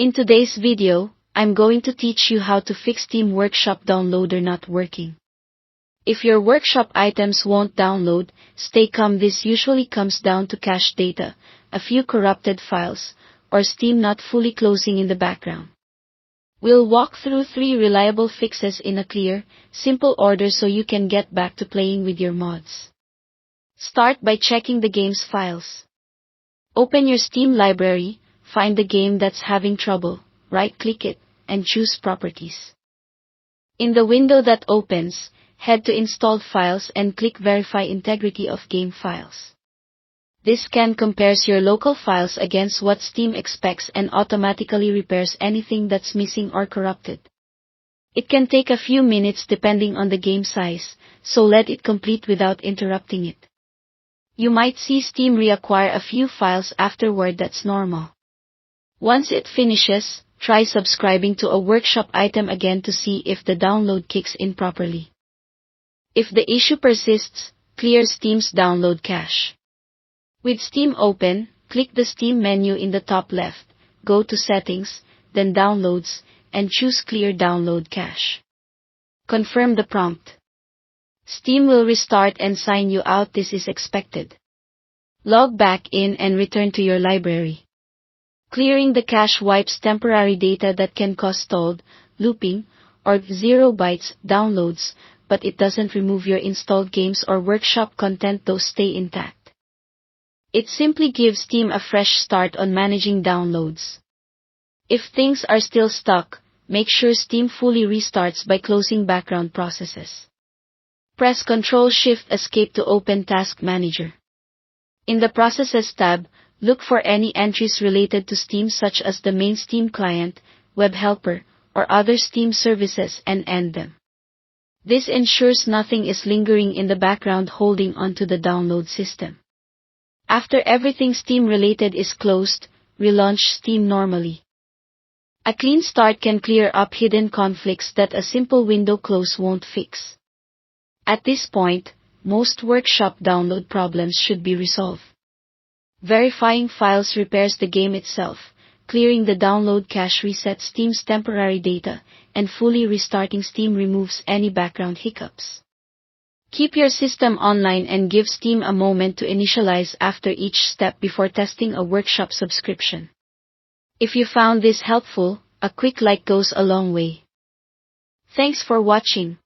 In today's video, I'm going to teach you how to fix Steam Workshop downloader not working. If your workshop items won't download, stay calm. This usually comes down to cache data, a few corrupted files, or Steam not fully closing in the background. We'll walk through 3 reliable fixes in a clear, simple order so you can get back to playing with your mods. Start by checking the game's files. Open your Steam library, find the game that's having trouble, right-click it, and choose Properties. In the window that opens, head to Installed Files and click Verify Integrity of Game Files. This scan compares your local files against what Steam expects and automatically repairs anything that's missing or corrupted. It can take a few minutes depending on the game size, so let it complete without interrupting it. You might see Steam reacquire a few files afterward. That's normal. Once it finishes, try subscribing to a workshop item again to see if the download kicks in properly. If the issue persists, clear Steam's download cache. With Steam open, click the Steam menu in the top left, go to Settings, then Downloads, and choose Clear Download Cache. Confirm the prompt. Steam will restart and sign you out. This is expected. Log back in and return to your library. Clearing the cache wipes temporary data that can cause stalled, looping, or 0 bytes downloads, but it doesn't remove your installed games or workshop content. Those stay intact. It simply gives Steam a fresh start on managing downloads. If things are still stuck, make sure Steam fully restarts by closing background processes. Press Ctrl-Shift-Escape to open Task Manager. In the Processes tab, look for any entries related to Steam such as the main Steam client, web helper, or other Steam services and end them. This ensures nothing is lingering in the background holding onto the download system. After everything Steam-related is closed, relaunch Steam normally. A clean start can clear up hidden conflicts that a simple window close won't fix. At this point, most workshop download problems should be resolved. Verifying files repairs the game itself, clearing the download cache resets Steam's temporary data, and fully restarting Steam removes any background hiccups. Keep your system online and give Steam a moment to initialize after each step before testing a workshop subscription. If you found this helpful, a quick like goes a long way. Thanks for watching.